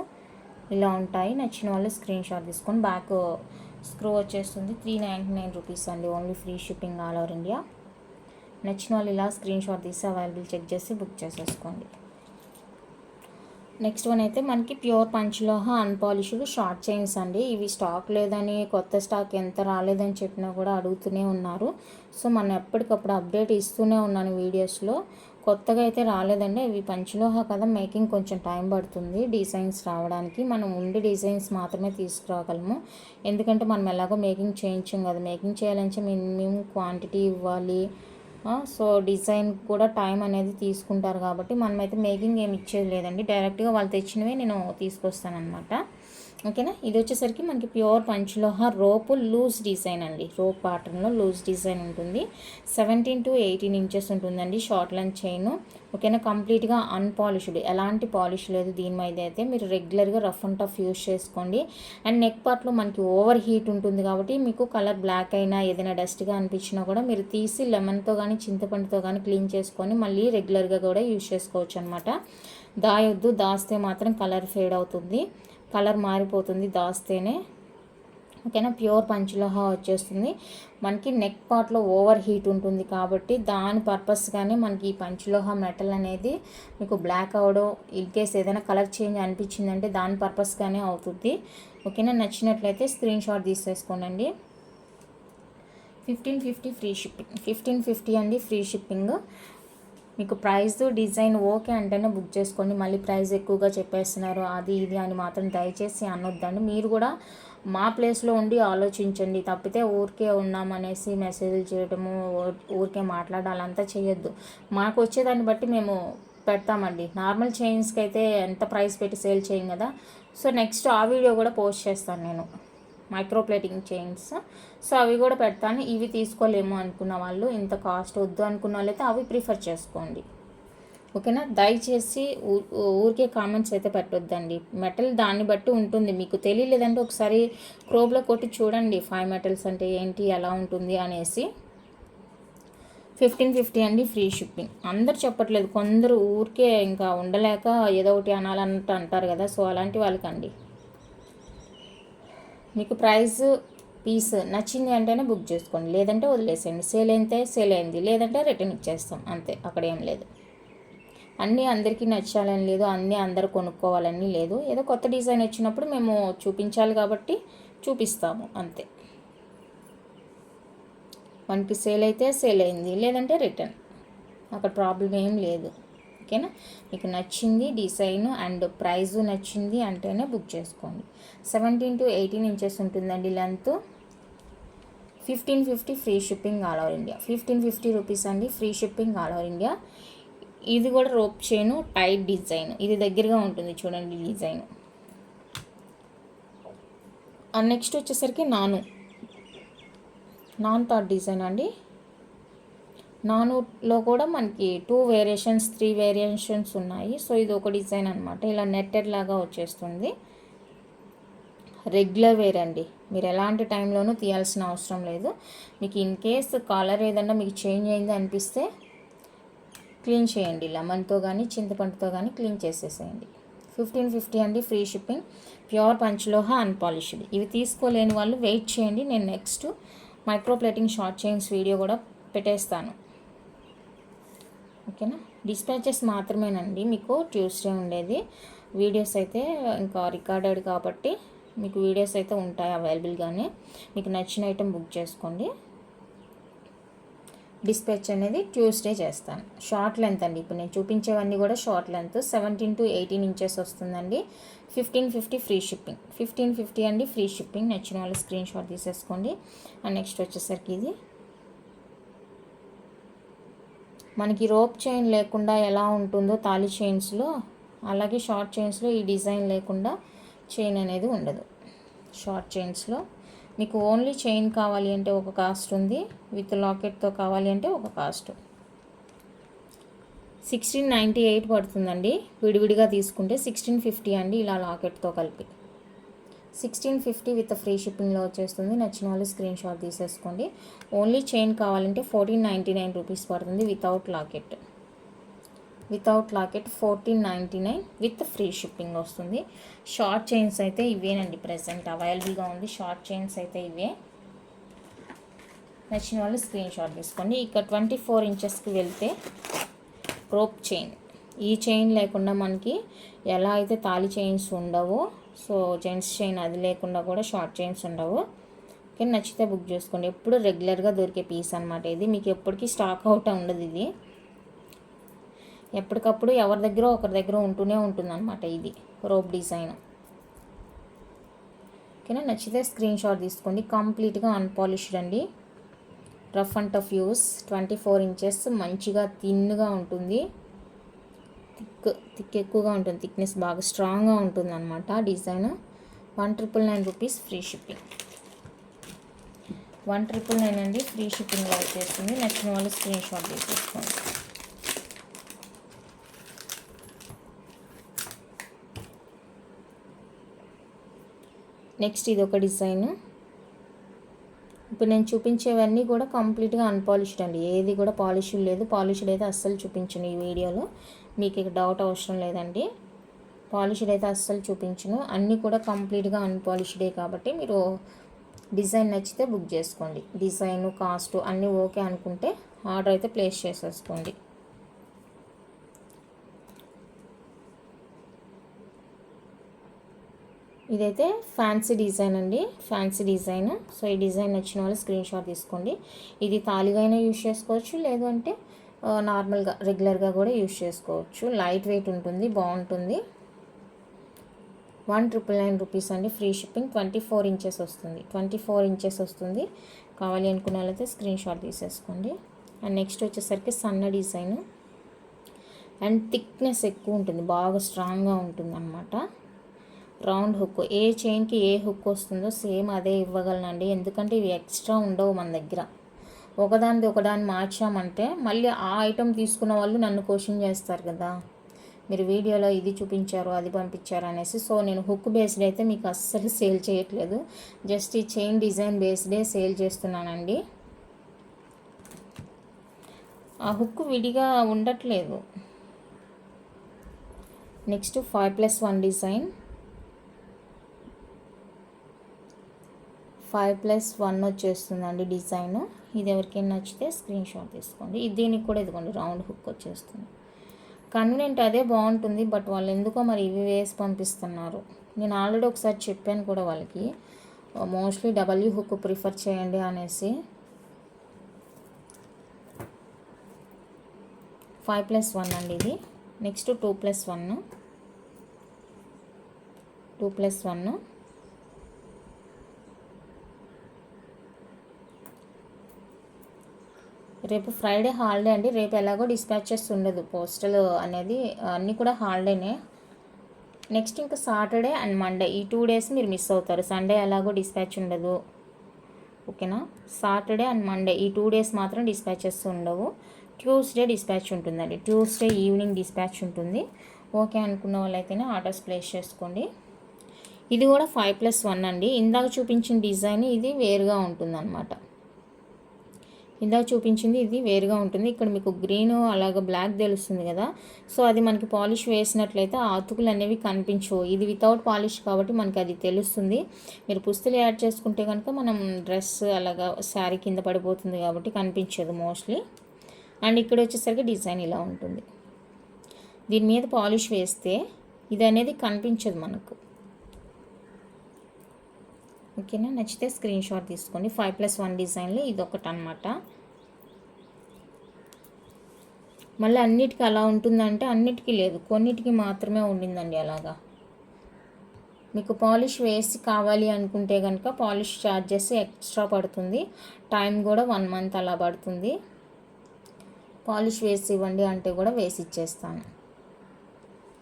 ఇలా ఉంటాయి. నచ్చిన వాళ్ళు స్క్రీన్ షాట్ తీసుకొని బ్యాక్ స్క్రూ వచ్చేస్తుంది. 399 రూపీస్ అండి only, free shipping all over India. నచ్చిన వాళ్ళు ఇలా స్క్రీన్ షాట్ తీసి అవైలబుల్ చెక్ చేసి బుక్ చేసేసుకోండి. నెక్స్ట్ వన్ అయితే మనకి pure panchaloha unpolished short chains అండి. ఇవి స్టాక్ లేదని, కొత్త స్టాక్ ఎంత రాలేదని చెప్పినా కూడా అడుగుతూనే ఉన్నారు. సో మనం ఎప్పటికప్పుడు అప్డేట్ ఇస్తూనే ఉన్నాను వీడియోస్లో. కొత్తగా అయితే రాలేదండి. ఇవి పంచలోహ కదా, మేకింగ్ కొంచెం టైం పడుతుంది డిజైన్స్ రావడానికి. మనం ఉండి డిజైన్స్ మాత్రమే తీసుకురాగలము. ఎందుకంటే మనం ఎలాగో మేకింగ్ చేయించాం కదా, మేకింగ్ చేయాలంటే మినిమం క్వాంటిటీ ఇవ్వాలి. సో డిజైన్ కూడా టైం అనేది తీసుకుంటారు కాబట్టి మనమైతే మేకింగ్ ఏమి ఇచ్చేది లేదండి. డైరెక్ట్గా వాళ్ళు తెచ్చినవే నేను తీసుకొస్తానమాట. ఓకేనా. ఇది వచ్చేసరికి మనకి ప్యూర్ పంచలోహ రోపు లూజ్ డిజైన్ అండి. రోప్ ప్యాటర్న్లో లూజ్ డిజైన్ ఉంటుంది. 17 to 18 ఇంచెస్ ఉంటుందండి షార్ట్ లెంత్ చైన్. ఓకేనా. కంప్లీట్గా అన్పాలిష్డ్, ఎలాంటి పాలిష్ లేదు దీని మీద అయితే. మీరు రెగ్యులర్గా రఫ్ అండ్ టఫ్ యూస్ చేసుకోండి. అండ్ నెక్ పార్ట్లో మనకి ఓవర్ హీట్ ఉంటుంది కాబట్టి మీకు కలర్ బ్లాక్ అయినా ఏదైనా డస్ట్గా అనిపించినా కూడా మీరు తీసి లెమన్తో కానీ చింతపండుతో కానీ క్లీన్ చేసుకొని మళ్ళీ రెగ్యులర్గా కూడా యూస్ చేసుకోవచ్చు అనమాట. దాయొద్దు, దాస్తే మాత్రం కలర్ ఫేడ్ అవుతుంది, కలర్ మారిపోతుంది దాస్తేనే. ఓకేనా. ప్యూర్ పంచలోహ వచ్చేస్తుంది. మనకి నెక్ పార్ట్లో ఓవర్ హీట్ ఉంటుంది కాబట్టి దాని పర్పస్గానే మనకి ఈ పంచలోహ మెటల్ అనేది మీకు బ్లాక్ అవడం, ఇన్ కేస్ ఏదైనా కలర్ చేంజ్ అనిపించిందంటే దాని పర్పస్గానే అవుతుంది. ఓకేనా. నచ్చినట్లయితే స్క్రీన్ షాట్ తీసేసుకోండి. 1550 ఫ్రీ షిప్పింగ్. 1550 అండి ఫ్రీ షిప్పింగ్. మీకు ప్రైస్ డిజైన్ ఓకే అంటేనే బుక్ చేసుకోండి. మళ్ళీ ప్రైస్ ఎక్కువగా చెప్పేస్తున్నారు అది ఇది అని మాత్రం దయచేసి అనొద్దండి. మీరు కూడా మా ప్లేస్లో ఉండి ఆలోచించండి. తప్పితే ఊరికే ఉన్నామనేసి మెసేజ్లు చేయడము, ఊరికే మాట్లాడాలంతా చేయొద్దు. మాకు వచ్చేదాన్ని బట్టి మేము పెడతామండి. నార్మల్ చైన్స్కి అయితే ఎంత ప్రైస్ పెట్టి సేల్ చేయం కదా. సో నెక్స్ట్ ఆ వీడియో కూడా పోస్ట్ చేస్తాను నేను, మైక్రో ప్లేటింగ్ చైన్స్. సో అవి కూడా పెడతాను. ఇవి తీసుకోలేము అనుకున్న వాళ్ళు, ఇంత కాస్ట్ వద్దు అనుకున్న వాళ్ళైతే అవి ప్రిఫర్ చేసుకోండి. ఓకేనా. దయచేసి ఊరికే కామెంట్స్ అయితే పెట్టొద్దండి. మెటల్ దాన్ని బట్టి ఉంటుంది. మీకు తెలియలేదంటే ఒకసారి క్రోబ్లో కొట్టి చూడండి 5 మెటల్స్ అంటే ఏంటి, ఎలా ఉంటుంది అనేసి. 1550 అండి ఫ్రీ షిప్పింగ్. అందరు చెప్పట్లేదు, కొందరు ఊరికే ఇంకా ఉండలేక ఏదో ఒకటి అనాలంటే అంటారు కదా. సో అలాంటి వాళ్ళకండి. మీకు ప్రైస్ పీస్ నచ్చింది అంటేనే బుక్ చేసుకోండి, లేదంటే వదిలేసేయండి. సేల్ అయితే సేల్ అయింది, లేదంటే రిటర్న్ ఇచ్చేస్తాం అంతే. అక్కడ ఏం లేదు. అన్నీ అందరికీ నచ్చాలని లేదు, అన్నీ అందరూ కొనుక్కోవాలని లేదు. ఏదో కొత్త డిజైన్ వచ్చినప్పుడు మేము చూపించాలి కాబట్టి చూపిస్తాము అంతే. మనకి సేల్ అయితే సేల్ అయింది, లేదంటే రిటర్న్, అక్కడ ప్రాబ్లం ఏం లేదు. ఓకేనా. మీకు నచ్చింది డిజైన్ అండ్ ప్రైజు నచ్చింది అంటేనే బుక్ చేసుకోండి. 17 to 18 ఇంచెస్ ఉంటుందండి length. 1550 free shipping all over India. 1550 rupees అండి free shipping all over India. ఇది కూడా రోప్ చైన్ టైట్ డిజైన్. ఇది దగ్గరగా ఉంటుంది చూడండి డిజైన్. నెక్స్ట్ వచ్చేసరికి నాన్ థాట్ డిజైన్ అండి. నానులో కూడా మనకి 2 వేరియేషన్స్ 3 వేరియేషన్స్ ఉన్నాయి. సో ఇది ఒక డిజైన్ అనమాట. ఇలా నెట్టెడ్ లాగా వచ్చేస్తుంది. రెగ్యులర్ వేర్ అండి. మీరు ఎలాంటి టైంలోనూ తీయాల్సిన అవసరం లేదు. మీకు ఇన్ కేస్ కలర్ ఏదన్నా మీకు చేంజ్ అయింది అనిపిస్తే క్లీన్ చేయండి, లెమన్తో కానీ చింతపండుతో కానీ క్లీన్ చేసేసేయండి. 1550 అండి free shipping. Pure panchaloha unpolished. ఇవి తీసుకోలేని వాళ్ళు వెయిట్ చేయండి, నేను next micro plating short chains video కూడా పెట్టేస్తాను. ఓకేనా. డిస్పాచెస్ మాత్రమేనండి మీకు ట్యూస్డే ఉండేది. వీడియోస్ అయితే ఇంకా రికార్డెడ్ కాబట్టి మీకు వీడియోస్ అయితే ఉంటాయి అవైలబుల్గానే. మీకు నచ్చిన ఐటెం బుక్ చేసుకోండి. డిస్పాచ్ అనేది ట్యూస్డే చేస్తాను. షార్ట్ లెంత్ అండి, ఇప్పుడు నేను చూపించేవన్నీ కూడా షార్ట్ లెంత్. 17 to 18 ఇంచెస్ వస్తుందండి. 1550 ఫ్రీ షిప్పింగ్. 1550 అండి ఫ్రీ షిప్పింగ్. నచ్చిన వాళ్ళు స్క్రీన్ షాట్ తీసేసుకోండి. అండ్ నెక్స్ట్ వచ్చేసరికి ఇది మనకి రోప్ చైన్ లేకుండా ఎలా ఉంటుందో తాళి చైన్స్లో, అలాగే షార్ట్ చైన్స్లో ఈ డిజైన్ లేకుండా చైన్ అనేది ఉండదు. షార్ట్ చైన్స్లో మీకు ఓన్లీ చైన్ కావాలి అంటే ఒక కాస్ట్ ఉంది, విత్ లాకెట్తో కావాలి అంటే ఒక కాస్ట్. 1698 పడుతుందండి విడివిడిగా తీసుకుంటే. 1650 అండి ఇలా లాకెట్తో కలిపి. 1650 విత్ ఫ్రీ షిప్పింగ్లో వచ్చేస్తుంది. నచ్చిన వాళ్ళు స్క్రీన్ షాట్ తీసేసుకోండి. ఓన్లీ చైన్ కావాలంటే 1499 రూపీస్ పడుతుంది without locket. 1499 with free shipping వస్తుంది. షార్ట్ చైన్స్ అయితే ఇవేనండి ప్రెసెంట్ అవైలబుల్గా ఉంది. షార్ట్ చైన్స్ అయితే ఇవే. నచ్చిన వాళ్ళు స్క్రీన్ షాట్ తీసుకోండి. ఇక 24 ఇంచెస్కి వెళ్తే రోప్ చైన్. ఈ చైన్ లేకుండా మనకి ఎలా అయితే తాళి చైన్స్ ఉండవో, సో జెంట్స్ చైన్ అది లేకుండా కూడా షార్ట్ చైన్స్ ఉండవు. ఓకే, నచ్చితే బుక్ చేసుకోండి. ఎప్పుడు రెగ్యులర్గా దొరికే పీస్ అనమాట ఇది. మీకు ఎప్పటికీ స్టాక్ అవుట్ ఉండదు. ఇది ఎప్పటికప్పుడు ఎవరి దగ్గర ఒకరి దగ్గర ఉంటూనే ఉంటుంది అనమాట. ఇది రోప్ డిజైన్. ఓకేనా, నచ్చితే స్క్రీన్ షాట్ తీసుకోండి. కంప్లీట్గా అన్పాలిష్డ్ అండి, rough and tough use. 24 inches, మంచిగా థిన్గా ఉంటుంది, థిక్ ఎక్కువగా ఉంటుంది, థిక్నెస్ బాగా స్ట్రాంగ్గా ఉంటుంది అనమాట. Design 1,999 rupees, free shipping. 1,999 అండి, ఫ్రీ షిప్పింగ్లో వచ్చేస్తుంది. నచ్చిన వాళ్ళు స్క్రీన్ షాట్ తీసేసుకోండి. నెక్స్ట్ ఇది ఒక డిజైన్. ఇప్పుడు నేను చూపించేవన్నీ కూడా కంప్లీట్గా అన్పాలిష్డ్ అండి, ఏది కూడా పాలిష్డ్ లేదు. పాలిష్డ్ అయితే అస్సలు చూపించను ఈ వీడియోలో, మీకు ఇక డౌట్ అవసరం లేదండి. పాలిష్డ్ అయితే అస్సలు చూపించను, అన్నీ కూడా కంప్లీట్గా అన్పాలిష్డే. కాబట్టి మీరు డిజైన్ నచ్చితే బుక్ చేసుకోండి. డిజైన్, కాస్ట్ అన్నీ ఓకే అనుకుంటే ఆర్డర్ అయితే ప్లేస్ చేసేసుకోండి. ఇదైతే ఫ్యాన్సీ డిజైన్ అండి, ఫ్యాన్సీ డిజైన్. సో ఈ డిజైన్ నచ్చిన వాళ్ళు స్క్రీన్ షాట్ తీసుకోండి. ఇది తాళిగా అయినా యూజ్ చేసుకోవచ్చు, లేదు అంటే నార్మల్గా రెగ్యులర్గా కూడా యూజ్ చేసుకోవచ్చు. లైట్ వెయిట్ ఉంటుంది, బాగుంటుంది. 1,999 రూపీస్ అండి, ఫ్రీ షిప్పింగ్. 24 ఇంచెస్ వస్తుంది, 24 ఇంచెస్ వస్తుంది. కావాలి అనుకున్న వాళ్ళైతే స్క్రీన్ షాట్ తీసేసుకోండి. అండ్ నెక్స్ట్ వచ్చేసరికి సన్న డిజైన్ అండ్ థిక్నెస్ ఎక్కువ ఉంటుంది, బాగా స్ట్రాంగ్గా ఉంటుంది అనమాట. రౌండ్ హుక్, ఏ చైన్కి ఏ హుక్ వస్తుందో సేమ్ అదే ఇవ్వగలనండి, ఎందుకంటే ఇవి ఎక్స్ట్రా ఉండవు మన దగ్గర. ఒకదాన్ని మార్చామంటే మళ్ళీ ఆ ఐటెం తీసుకున్న వాళ్ళు నన్ను క్వశ్చన్ చేస్తారు కదా, మీరు వీడియోలో ఇది చూపించారు అది పంపించారు అనేసి. సో నేను హుక్ బేస్డ్ అయితే మీకు అస్సలు సేల్ చేయట్లేదు, జస్ట్ ఈ చైన్ డిజైన్ బేస్డే సేల్ చేస్తున్నానండి. ఆ హుక్ విడిగా ఉండట్లేదు. నెక్స్ట్ 5+1 డిజైన్, 5+1 వచ్చేస్తుందండి డిజైన్. ఇది ఎవరికైనా నచ్చితే స్క్రీన్ షాట్ తీసుకోండి. దీనికి కూడా ఇదిగోండి రౌండ్ హుక్ వచ్చేస్తుంది. కన్వీనియంట్ అదే బాగుంటుంది, బట్ వాళ్ళు ఎందుకో మరి ఇవి వేసి పంపిస్తున్నారు. నేను ఆల్రెడీ ఒకసారి చెప్పాను కూడా వాళ్ళకి, మోస్ట్లీ డబ్ల్యూ హుక్ ప్రిఫర్ చేయండి అనేసి. 5+1 అండి ఇది. నెక్స్ట్ 2+1, 2+1. రేపు ఫ్రైడే హాలిడే అండి, రేపు ఎలాగో డిస్పాచెస్ ఉండదు, పోస్టల్ అనేది అన్నీ కూడా హాలిడేనే. నెక్స్ట్ ఇంకా సాటర్డే అండ్ మండే, ఈ 2 డేస్ మీరు మిస్ అవుతారు. సండే ఎలాగో డిస్పాచ్ ఉండదు, ఓకేనా. సాటర్డే అండ్ మండే ఈ 2 డేస్ మాత్రం డిస్పాచెస్ ఉండవు. ట్యూస్డే డిస్పాచ్ ఉంటుందండి, ట్యూస్డే ఈవినింగ్ డిస్పాచ్ ఉంటుంది. ఓకే అనుకున్న వాళ్ళైతేనే ఆర్డర్స్ ప్లేస్ చేసుకోండి. ఇది కూడా 5+1 అండి. ఇందాక చూపించిన డిజైన్ ఇది వేరుగా ఉంటుందన్నమాట, ఇందాక చూపించింది ఇది వేరుగా ఉంటుంది. ఇక్కడ మీకు గ్రీన్ అలాగ బ్లాక్ తెలుస్తుంది కదా, సో అది మనకి పాలిష్ వేసినట్లయితే ఆ అతుకులు అనేవి కనిపించవు. ఇది వితౌట్ పాలిష్ కాబట్టి మనకి అది తెలుస్తుంది. మీరు పుస్తలు యాడ్ చేసుకుంటే కనుక మనం డ్రెస్ అలాగా శారీ కింద పడిపోతుంది కాబట్టి కనిపించదు మోస్ట్లీ. అండ్ ఇక్కడ వచ్చేసరికి డిజైన్ ఇలా ఉంటుంది. దీని మీద పాలిష్ వేస్తే ఇది అనేది కనిపించదు మనకు, ఓకేనా. నచ్చితే స్క్రీన్ షాట్ తీసుకోండి. 5+1 డిజైన్లో ఇది ఒకటి అనమాట. మళ్ళీ అన్నిటికీ అలా ఉంటుందంటే అన్నిటికీ లేదు, కొన్నిటికి మాత్రమే ఉండిందండి అలాగా. మీకు పాలిష్ వేసి కావాలి అనుకుంటే కనుక పాలిష్ ఛార్జెస్ ఎక్స్ట్రా పడుతుంది, టైం కూడా 1 మంత్ అలా పడుతుంది. పాలిష్ వేసి ఇవ్వండి అంటే కూడా వేసి ఇచ్చేస్తాను,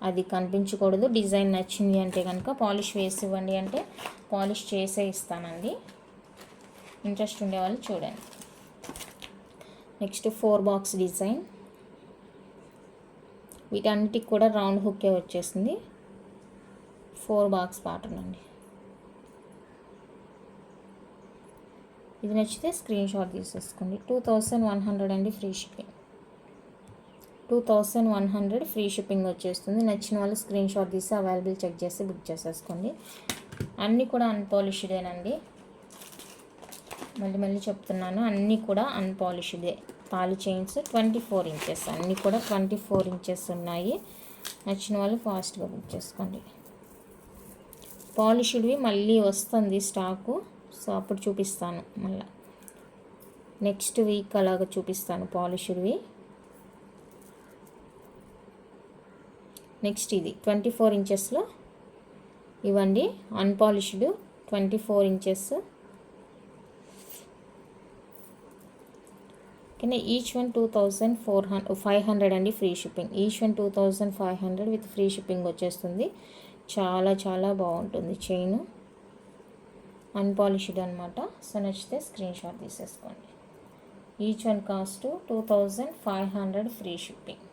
అది కనిపించకూడదు. డిజైన్ నచ్చింది అంటే కనుక పాలిష్ వేసి ఇవ్వండి అంటే పాలిష్ చేసే ఇస్తానండి. ఇంట్రెస్ట్ ఉండేవాళ్ళు చూడండి. నెక్స్ట్ 4 బాక్స్ డిజైన్, వీటన్నిటికి కూడా రౌండ్ హుక్కే వచ్చేసింది. 4 బాక్స్ ప్యాటర్న్ అండి. ఇది నచ్చితే స్క్రీన్ షాట్ తీసేసుకోండి. 2,100 అండి, ఫ్రీ షిప్పింగ్. 2,100 ఫ్రీ షిప్పింగ్ వచ్చేస్తుంది. నచ్చిన వాళ్ళు స్క్రీన్ షాట్ తీసి అవైలబుల్ చెక్ చేసి బుక్ చేసేసుకోండి. అన్నీ కూడా అన్పాలిష్డేనండి, మళ్ళీ చెప్తున్నాను, అన్నీ కూడా అన్పాలిష్డే. తాళి చైన్స్ 24 ఇంచెస్, అన్నీ కూడా 24 ఇంచెస్ ఉన్నాయి. నచ్చిన వాళ్ళు ఫాస్ట్గా బుక్ చేసుకోండి. పాలిష్డ్వి మళ్ళీ వస్తుంది స్టాకు, సో అప్పుడు చూపిస్తాను మళ్ళీ నెక్స్ట్ వీక్ అలాగ చూపిస్తాను పాలిష్డ్వి. నెక్స్ట్ ఇది 24 ఇంచెస్లో ఇవ్వండి, అన్పాలిష్డ్ 24 ఇంచెస్. ఓకేనా, ఈచ్ వన్ 2500 అండి, free shipping. Each one 2500 with free shipping వచ్చేస్తుంది. చాలా చాలా బాగుంటుంది చైన్, అన్పాలిష్డ్ అనమాట. సో నచ్చితే స్క్రీన్ షాట్ తీసేసుకోండి. Each one cost 2500 free shipping.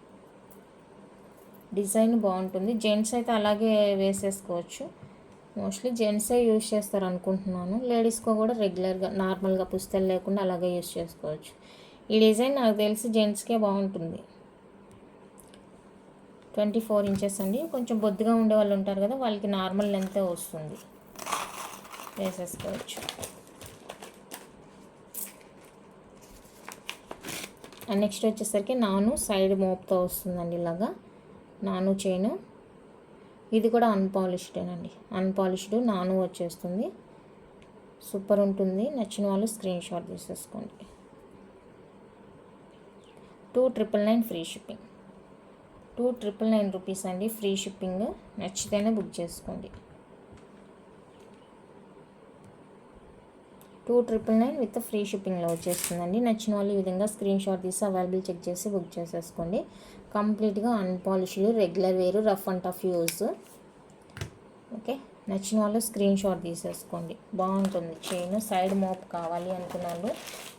Design బాగుంటుంది. జెంట్స్ అయితే అలాగే వేసేసుకోవచ్చు, మోస్ట్లీ జెంట్సే యూజ్ చేస్తారు అనుకుంటున్నాను. లేడీస్కో కూడా రెగ్యులర్గా నార్మల్గా పుస్తలు లేకుండా అలాగే యూజ్ చేసుకోవచ్చు. ఈ డిజైన్ నాకు తెలిసి జెంట్స్కే బాగుంటుంది. 24 ఇంచెస్ అండి. కొంచెం బొద్దుగా ఉండే వాళ్ళు ఉంటారు కదా, వాళ్ళకి నార్మల్ లెంతే వస్తుంది, వేసేసుకోవచ్చు. అండ్ నెక్స్ట్ వచ్చేసరికి నాను సైడ్ మోప్తో వస్తుందండి, ఇలాగా నాను చైన్. ఇది కూడా అన్పాలిష్డేనండి, అన్పాలిష్డ్ నాను వచ్చేస్తుంది. సూపర్ ఉంటుంది. నచ్చిన వాళ్ళు స్క్రీన్ షాట్ తీసేసుకోండి. 2999 ఫ్రీ షిప్పింగ్. 2999 రూపీస్ అండి, ఫ్రీ షిప్పింగ్. నచ్చితేనే బుక్ చేసుకోండి. 2999 విత్ ఫ్రీ షిప్పింగ్లో వచ్చేస్తుందండి. నచ్చిన వాళ్ళు ఈ విధంగా స్క్రీన్ షాట్ తీసి అవైలబుల్ చెక్ చేసి బుక్ చేసేసుకోండి. కంప్లీట్గా అన్పాలిష్డ్, రెగ్యులర్ వేరు, rough and tough use. Okay, నచ్చిన వాళ్ళు స్క్రీన్ షాట్ తీసేసుకోండి. బాగుంటుంది చైన్. సైడ్ మోప్ కావాలి అనుకున్న వాళ్ళు,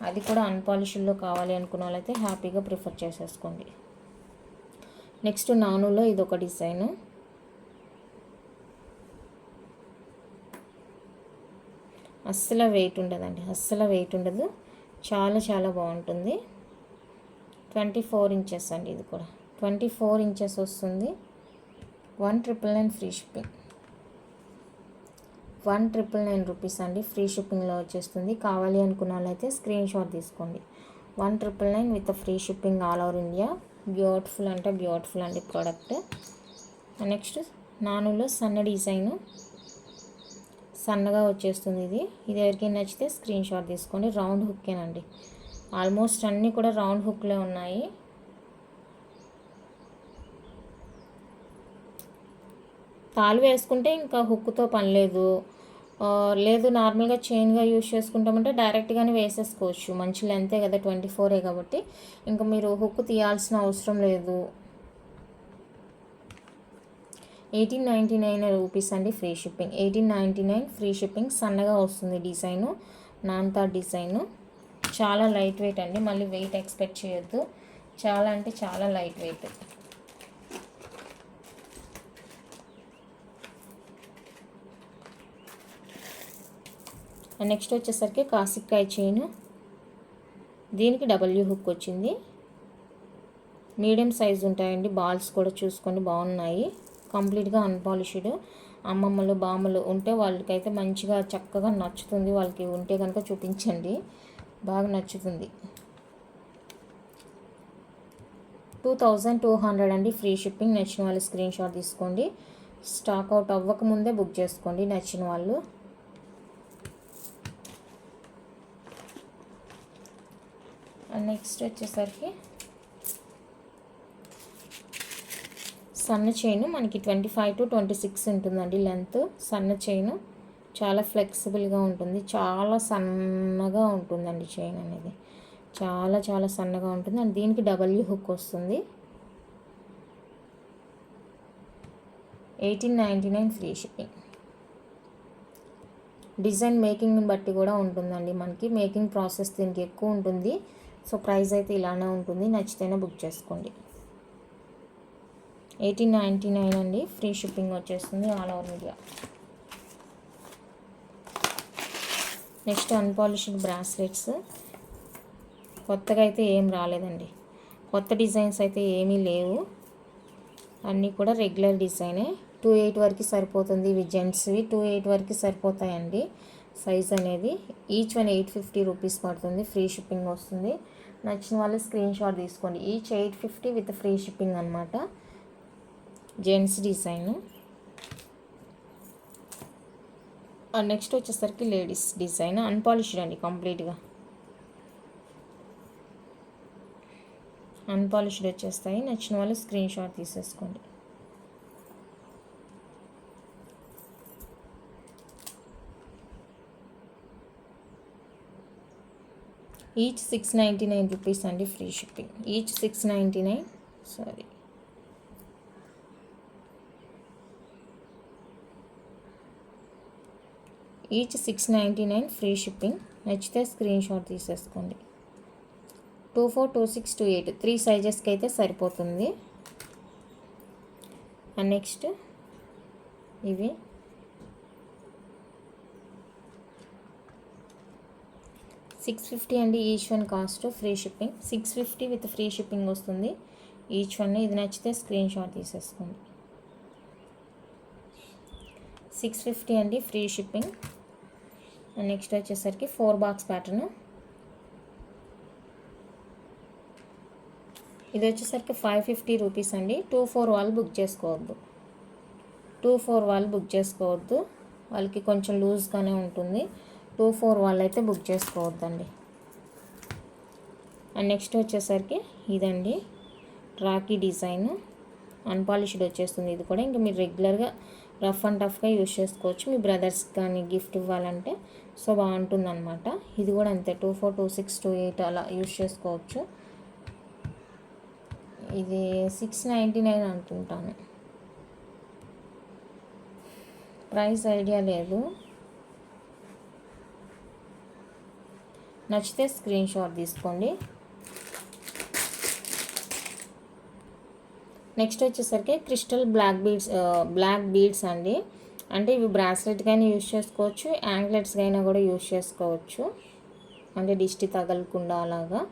అది కూడా అన్పాలిష్డ్లో కావాలి అనుకున్న వాళ్ళు అయితే హ్యాపీగా ప్రిఫర్ చేసేసుకోండి. నెక్స్ట్ నానులో ఇది ఒక డిజైన్. అస్సలు వెయిట్ ఉండదండి, అస్సలు వెయిట్ ఉండదు. చాలా చాలా బాగుంటుంది. 24 ఇంచెస్ అండి, ఇది కూడా 24 ఇంచెస్ వస్తుంది. 1999 ఫ్రీ షిప్పింగ్. 1999 రూపీస్ అండి, ఫ్రీ షిప్పింగ్లో వచ్చేస్తుంది. కావాలి అనుకున్న వాళ్ళైతే స్క్రీన్ షాట్ తీసుకోండి. 1999 with free shipping all over India. Beautiful అంటే బ్యూటిఫుల్ అండి ప్రోడక్ట్. నెక్స్ట్ నానులో సన్న డిజైను, సన్నగా వచ్చేస్తుంది. ఇది ఎవరికి నచ్చితే స్క్రీన్ షాట్ తీసుకోండి. రౌండ్ హుక్కేనండి, ఆల్మోస్ట్ అన్నీ కూడా రౌండ్ హుక్లే ఉన్నాయి. తాళ్ళు వేసుకుంటే ఇంకా హుక్తో పని లేదు. లేదు నార్మల్గా చైన్గా యూజ్ చేసుకుంటామంటే డైరెక్ట్గానే వేసేసుకోవచ్చు. మంచి లెంతే కదా, 24 కాబట్టి ఇంకా మీరు హుక్ తీయాల్సిన అవసరం లేదు. 1899 రూపీస్ అండి, ఫ్రీ షిప్పింగ్. 1899 free shipping. సన్నగా వస్తుంది డిజైను, నాంతా డిజైను. చాలా లైట్ వెయిట్ అండి, మళ్ళీ వెయిట్ ఎక్స్పెక్ట్ చేయొద్దు. చాలా అంటే చాలా లైట్ వెయిట్. నెక్స్ట్ వచ్చేసరికి కాసిక్కాయ చైన్. దీనికి డబ్ల్యూ హుక్ వచ్చింది. మీడియం సైజ్ ఉంటాయండి, బాల్స్ కూడా చూసుకోండి బాగున్నాయి. కంప్లీట్గా అన్పాలిష్డ్. అమ్మమ్మలు బామ్మలు ఉంటే వాళ్ళకైతే మంచిగా చక్కగా నచ్చుతుంది. వాళ్ళకి ఉంటే కనుక చూపించండి, బాగా నచ్చుతుంది. 2200 అండి, ఫ్రీ షిప్పింగ్. నచ్చిన వాళ్ళు స్క్రీన్ షాట్ తీసుకోండి. స్టాక్ అవుట్ అవ్వకముందే బుక్ చేసుకోండి నచ్చిన వాళ్ళు. నెక్స్ట్ వచ్చేసరికి సన్న చైన్. మనకి 25 to 26 ఉంటుందండి లెంత్. సన్న చైన్ చాలా ఫ్లెక్సిబుల్గా ఉంటుంది, చాలా సన్నగా ఉంటుందండి చైన్ అనేది. చాలా చాలా సన్నగా ఉంటుంది. అండ్ దీనికి డబ్ల్యూ హుక్ వస్తుంది. 1899 ఫ్రీ షిప్పింగ్. డిజైన్ మేకింగ్ని బట్టి కూడా ఉంటుందండి, మనకి మేకింగ్ ప్రాసెస్ దీనికి ఎక్కువ ఉంటుంది. సో ప్రైస్ అయితే ఇలానే ఉంటుంది. నచ్చితేనే బుక్ చేసుకోండి. 1899 అండి, ఫ్రీ షిప్పింగ్ వచ్చేస్తుంది all over India. Next unpolished bracelets. కొత్తగా అయితే ఏం రాలేదండి, కొత్త డిజైన్స్ అయితే ఏమీ లేవు, అన్నీ కూడా రెగ్యులర్ డిజైనే. 28 వరకు సరిపోతుంది. ఇవి జెంట్స్వి 28 వరకు సరిపోతాయండి సైజ్ అనేది. ఈచ్ వన్ 850 రూపీస్ పడుతుంది, ఫ్రీ షిప్పింగ్ వస్తుంది. నచ్చిన వాళ్ళు స్క్రీన్ షాట్ తీసుకోండి. ఈచ్ 850 విత్ ఫ్రీ షిప్పింగ్ అనమాట. Gents design. నెక్స్ట్ వచ్చేసరికి లేడీస్ డిజైన్, అన్పాలిష్డ్ అండి, కంప్లీట్గా అన్పాలిష్డ్ వచ్చేస్తాయి. నచ్చిన వాళ్ళు స్క్రీన్ షాట్ తీసేసుకోండి. ఈచ్ 699 రూపీస్ అండి, free shipping. Each 699, sorry, each 699 free shipping. నచ్చితే స్క్రీన్ షాట్ తీసేసుకోండి. 24, 26, 28 3 సైజెస్కి అయితే సరిపోతుంది. అండ్ నెక్స్ట్ ఇవి $650 అండి each one cost, free shipping. 650 with free shipping వస్తుంది ఈచ్ వన్. ఇది నచ్చితే స్క్రీన్ షాట్ తీసేసుకోండి. 650 అండి, ఫ్రీ షిప్పింగ్. అండ్ నెక్స్ట్ వచ్చేసరికి 4 బాక్స్ ప్యాటర్న్. ఇది వచ్చేసరికి 550 రూపీస్ అండి. 24 వాళ్ళు బుక్ చేసుకోవద్దు. 24 వాళ్ళు బుక్ చేసుకోవద్దు, వాళ్ళకి కొంచెం లూజ్గానే ఉంటుంది. 24 వాళ్ళు అయితే బుక్ చేసుకోవద్దండి. అండ్ నెక్స్ట్ వచ్చేసరికి ఇదండి రాఖీ డిజైన్, అన్పాలిష్డ్ వచ్చేస్తుంది. ఇది కూడా ఇంకా మీరు రెగ్యులర్గా రఫ్ అండ్ టఫ్గా యూజ్ చేసుకోవచ్చు. మీ బ్రదర్స్కి కానీ గిఫ్ట్ ఇవ్వాలంటే సో బాగుంటుంది అనమాట. ఇది కూడా అంతే, 24, 26, 28 అలా యూజ్ చేసుకోవచ్చు. ఇది 699 అనుకుంటాను, ప్రైస్ ఐడియా లేదు. నచ్చితే స్క్రీన్ షాట్ తీసుకోండి. నెక్స్ట్ వచ్చేసరికి క్రిస్టల్ బ్లాక్ బీడ్స్ అండి. అంటే ఇవి బ్రాస్లెట్గా అయినా యూజ్ చేసుకోవచ్చు, యాంక్లెట్స్గా అయినా కూడా యూజ్ చేసుకోవచ్చు. అంటే దిష్టి తగలకుండా అలాగా.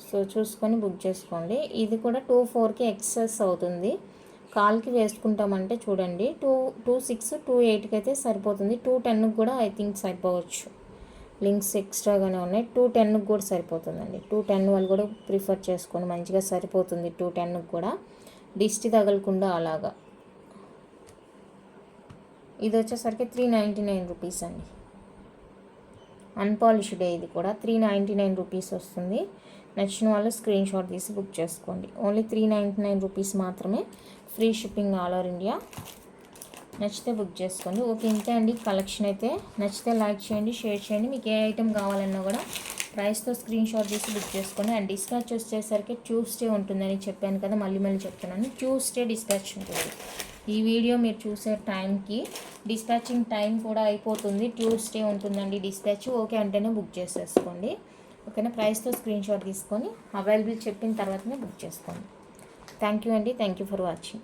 సో చూసుకొని బుక్ చేసుకోండి. ఇది కూడా 24కి ఎక్సెస్ అవుతుంది. కాల్కి వేసుకుంటామంటే చూడండి 26, 28కి అయితే సరిపోతుంది. 210కి కూడా ఐ థింక్ సరిపోవచ్చు. లింక్స్ ఎక్స్ట్రాగానే ఉన్నాయి. 210కి కూడా సరిపోతుందండి. 210 వాళ్ళు కూడా ప్రిఫర్ చేసుకోండి, మంచిగా సరిపోతుంది 210కి కూడా, దిష్టి తగలకుండా అలాగా. ఇది వచ్చేసరికి 399 రూపీస్ అండి, అన్పాలిష్డ్. ఇది కూడా 399 రూపీస్ వస్తుంది. నచ్చిన వాళ్ళు స్క్రీన్ షాట్ తీసి బుక్ చేసుకోండి. ఓన్లీ 399 రూపీస్ మాత్రమే, free shipping all over India. నచ్చితే బుక్ చేసుకోండి. ఓకే, ఇంతే అండి కలెక్షన్ అయితే. నచ్చితే లైక్ చేయండి, షేర్ చేయండి. మీకు ఏ ఐటెం కావాలన్నా కూడా ప్రైస్తో స్క్రీన్ షాట్ తీసి బుక్ చేసుకోండి. అండ్ డిస్పాచ్ వచ్చేసరికి ట్యూస్డే ఉంటుందని చెప్పాను కదా, మళ్ళీ చెప్తున్నాను. ట్యూస్డే డిస్పాచ్ ఉంటుంది. ఈ వీడియో మీరు చూసే టైంకి డిస్పాచింగ్ టైం కూడా అయిపోతుంది. ట్యూస్డే ఉంటుందండి డిస్పాచ్. ఓకే అంటేనే బుక్ చేసేసుకోండి. ఓకేనా, ప్రైస్తో స్క్రీన్ షాట్ తీసుకొని అవైలబుల్ చెప్పిన తర్వాతనే బుక్ చేసుకోండి. థ్యాంక్ యూ అండి, థ్యాంక్ యూ ఫర్ వాచింగ్.